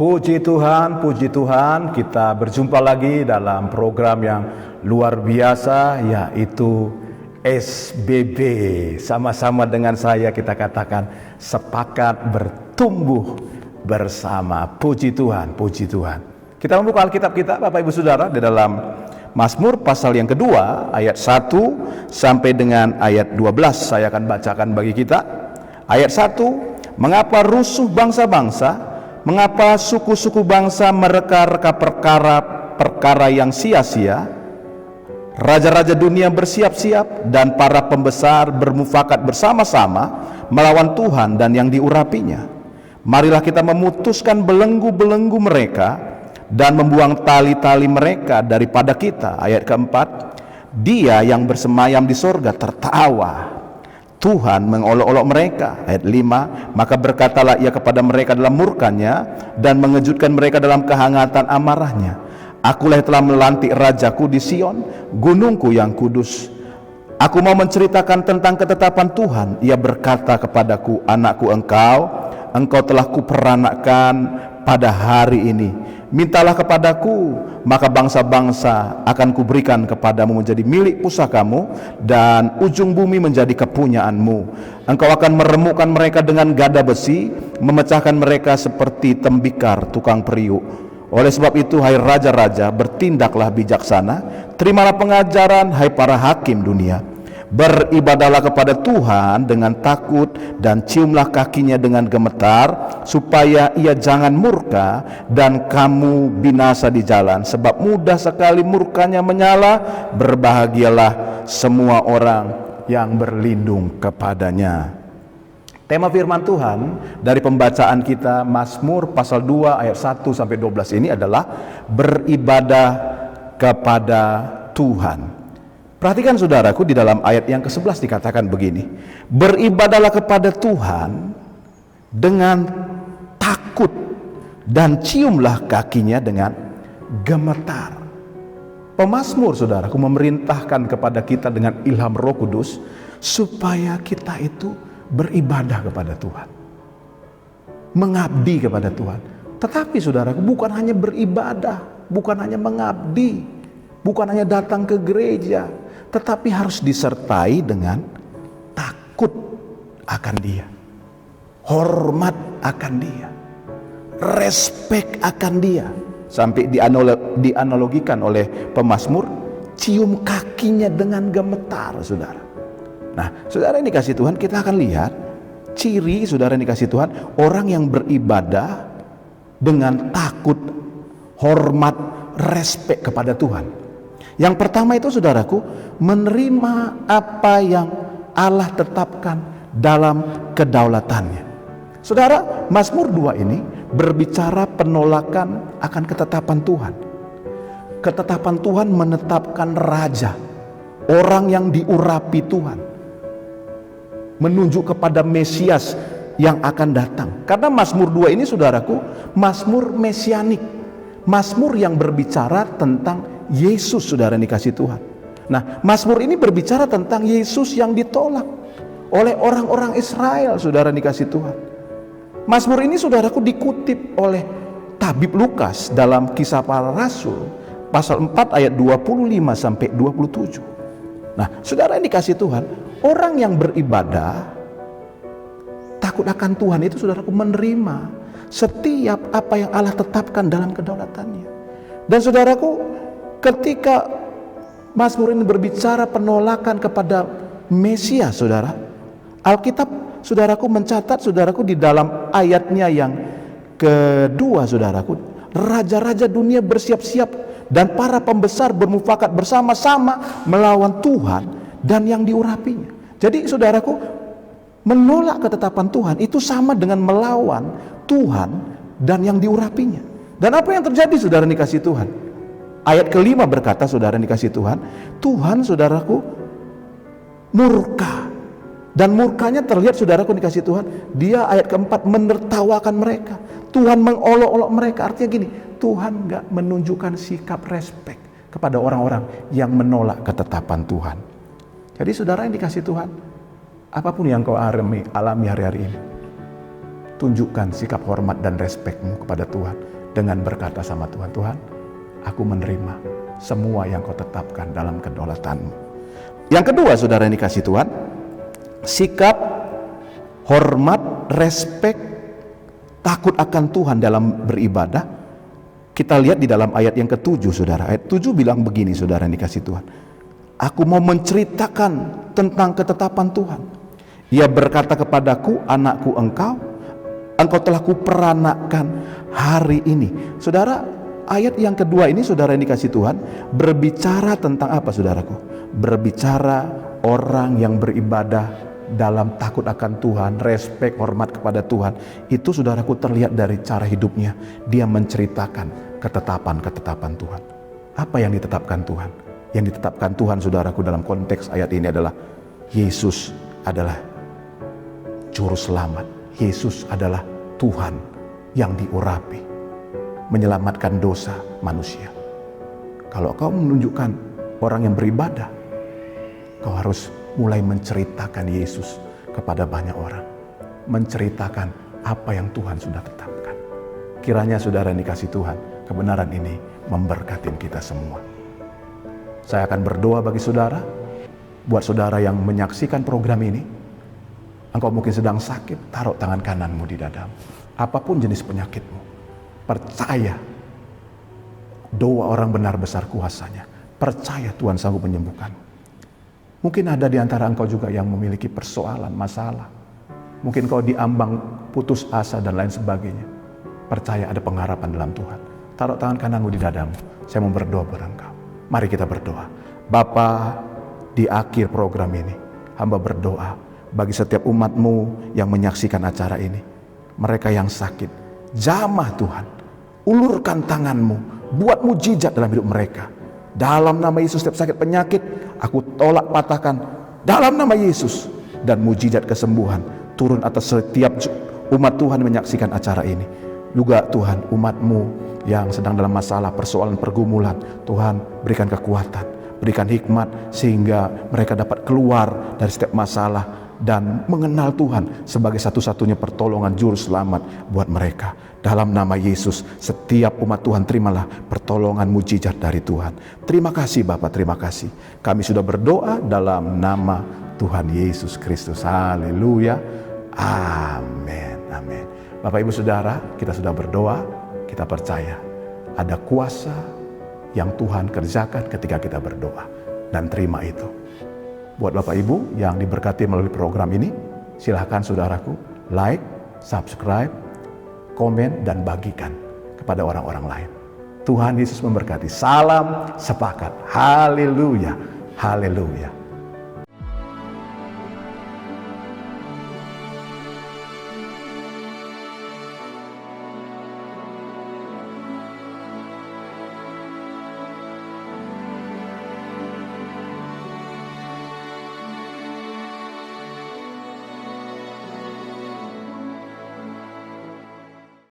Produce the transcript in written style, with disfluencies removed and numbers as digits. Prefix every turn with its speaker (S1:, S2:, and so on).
S1: Puji Tuhan, kita berjumpa lagi dalam program yang luar biasa, yaitu SBB. Sama-sama dengan saya kita katakan sepakat bertumbuh bersama. Puji Tuhan, puji Tuhan. Kita membuka Alkitab kita, Bapak Ibu Saudara, di dalam Mazmur pasal yang kedua, ayat 1 sampai dengan ayat 12. Saya akan bacakan bagi kita. Ayat 1, mengapa rusuh bangsa-bangsa? Mengapa suku-suku bangsa mereka-reka perkara yang sia-sia? Raja-raja dunia bersiap-siap dan para pembesar bermufakat bersama-sama melawan Tuhan dan yang diurapinya. Marilah kita memutuskan belenggu-belenggu mereka dan membuang tali-tali mereka daripada kita. Ayat keempat, Dia yang bersemayam di sorga tertawa, Tuhan mengolok-olok mereka. Ayat 5, maka berkatalah ia kepada mereka dalam murkanya dan mengejutkan mereka dalam kehangatan amarahnya. Akulah yang telah melantik rajaku di Sion, gunungku yang kudus. Aku mau menceritakan tentang ketetapan Tuhan. Ia berkata kepadaku, anakku engkau telah kuperanakkan pada hari ini. Mintalah kepadaku, maka bangsa-bangsa akan kuberikan kepadamu menjadi milik pusakamu dan ujung bumi menjadi kepunyaanmu. Engkau akan meremukkan mereka dengan gada besi, memecahkan mereka seperti tembikar tukang periuk. Oleh sebab itu, hai raja-raja, bertindaklah bijaksana, terimalah pengajaran, hai para hakim dunia. Beribadahlah kepada Tuhan dengan takut dan ciumlah kakinya dengan gemetar, supaya ia jangan murka dan kamu binasa di jalan, sebab mudah sekali murkanya menyala. Berbahagialah semua orang yang berlindung kepadanya. Tema firman Tuhan dari pembacaan kita Mazmur pasal 2 ayat 1 sampai 12 ini adalah beribadah kepada Tuhan. Perhatikan saudaraku, di dalam ayat yang ke-11 dikatakan begini, beribadahlah kepada Tuhan dengan takut dan ciumlah kakinya dengan gemetar. Pemazmur saudaraku memerintahkan kepada kita dengan ilham Roh Kudus supaya kita itu beribadah kepada Tuhan, mengabdi kepada Tuhan. Tetapi saudaraku, bukan hanya beribadah, bukan hanya mengabdi, bukan hanya datang ke gereja, tetapi harus disertai dengan takut akan Dia, hormat akan Dia, respek akan Dia. Sampai dianalogikan oleh pemazmur, cium kakinya dengan gemetar, saudara. Nah, saudara yang dikasih Tuhan, kita akan lihat ciri saudara yang dikasih Tuhan, orang yang beribadah dengan takut, hormat, respek kepada Tuhan. Yang pertama itu saudaraku, menerima apa yang Allah tetapkan dalam kedaulatannya. Saudara, Mazmur 2 ini berbicara penolakan akan ketetapan Tuhan. Ketetapan Tuhan menetapkan raja, orang yang diurapi Tuhan, menunjuk kepada Mesias yang akan datang. Karena Mazmur 2 ini saudaraku, Mazmur mesianik, Mazmur yang berbicara tentang Yesus, saudara yang dikasih Tuhan. Nah, Mazmur ini berbicara tentang Yesus yang ditolak oleh orang-orang Israel, saudara yang dikasih Tuhan. Mazmur ini saudaraku dikutip oleh tabib Lukas dalam Kisah Para Rasul pasal 4 ayat 25 sampai 27. Nah, saudara yang dikasih Tuhan, orang yang beribadah takut akan Tuhan itu saudaraku menerima setiap apa yang Allah tetapkan dalam kedaulatannya. Dan saudaraku, ketika Mazmur ini berbicara penolakan kepada Mesias, saudara, Alkitab saudaraku mencatat saudaraku di dalam ayatnya yang kedua, saudaraku, raja-raja dunia bersiap-siap dan para pembesar bermufakat bersama-sama melawan Tuhan dan yang diurapinya. Jadi saudaraku, menolak ketetapan Tuhan itu sama dengan melawan Tuhan dan yang diurapinya. Dan apa yang terjadi saudara yang dikasih Tuhan? Ayat kelima berkata, saudara yang dikasih Tuhan, Tuhan saudaraku murka. Dan murkanya terlihat saudaraku yang dikasih Tuhan, Dia ayat keempat menertawakan mereka. Tuhan mengolok-olok mereka. Artinya gini, Tuhan gak menunjukkan sikap respek kepada orang-orang yang menolak ketetapan Tuhan. Jadi saudara yang dikasih Tuhan, apapun yang kau alami hari-hari ini, tunjukkan sikap hormat dan respekmu kepada Tuhan dengan berkata sama Tuhan, Tuhan, aku menerima semua yang kau tetapkan dalam kedaulatanmu. Yang kedua, saudara yang dikasihi Tuhan, sikap hormat, respek, takut akan Tuhan dalam beribadah. Kita lihat di dalam ayat yang ke-7, saudara. Ayat 7 bilang begini, saudara yang dikasihi Tuhan. Aku mau menceritakan tentang ketetapan Tuhan. Ia berkata kepadaku, anakku engkau telah kuperanakkan hari ini. Saudara, ayat yang kedua ini, saudara yang dikasihi Tuhan, berbicara tentang apa, saudaraku? Berbicara orang yang beribadah dalam takut akan Tuhan, respek, hormat kepada Tuhan. Itu, saudaraku, terlihat dari cara hidupnya. Dia menceritakan ketetapan-ketetapan Tuhan. Apa yang ditetapkan Tuhan? Yang ditetapkan Tuhan, saudaraku, dalam konteks ayat ini adalah Yesus adalah juru selamat. Yesus adalah Tuhan yang diurapi, menyelamatkan dosa manusia. Kalau kau menunjukkan orang yang beribadah, kau harus mulai menceritakan Yesus kepada banyak orang. Menceritakan apa yang Tuhan sudah tetapkan. Kiranya saudara yang dikasihi Tuhan, kebenaran ini memberkati kita semua. Saya akan berdoa bagi saudara, buat saudara yang menyaksikan program ini. Engkau mungkin sedang sakit, taruh tangan kananmu di dadamu. Apapun jenis penyakitmu, percaya doa orang benar besar kuasanya. Percaya Tuhan sanggup menyembuhkanmu. Mungkin ada di antara engkau juga yang memiliki persoalan, masalah. Mungkin kau diambang putus asa dan lain sebagainya. Percaya ada pengharapan dalam Tuhan. Taruh tangan kananmu di dadamu. Saya mau berdoa buat engkau. Mari kita berdoa. Bapa, di akhir program ini, hamba berdoa bagi setiap umatmu yang menyaksikan acara ini. Mereka yang sakit, jamah Tuhan. Ulurkan tanganmu, buat mujizat dalam hidup mereka. Dalam nama Yesus, setiap sakit penyakit, aku tolak patahkan dalam nama Yesus. Dan mujizat kesembuhan turun atas setiap umat Tuhan yang menyaksikan acara ini. Juga Tuhan, umatmu yang sedang dalam masalah, persoalan, pergumulan, Tuhan berikan kekuatan, berikan hikmat sehingga mereka dapat keluar dari setiap masalah dan mengenal Tuhan sebagai satu-satunya pertolongan juru selamat buat mereka. Dalam nama Yesus, setiap umat Tuhan terimalah pertolongan mujizat dari Tuhan. Terima kasih Bapak, terima kasih. Kami sudah berdoa dalam nama Tuhan Yesus Kristus. Haleluya. Amin. Amin. Bapak Ibu Saudara, kita sudah berdoa, kita percaya ada kuasa yang Tuhan kerjakan ketika kita berdoa. Dan terima itu. Buat Bapak Ibu yang diberkati melalui program ini, silakan saudaraku like, subscribe, komen, dan bagikan kepada orang-orang lain. Tuhan Yesus memberkati. Salam sepakat. Haleluya. Haleluya.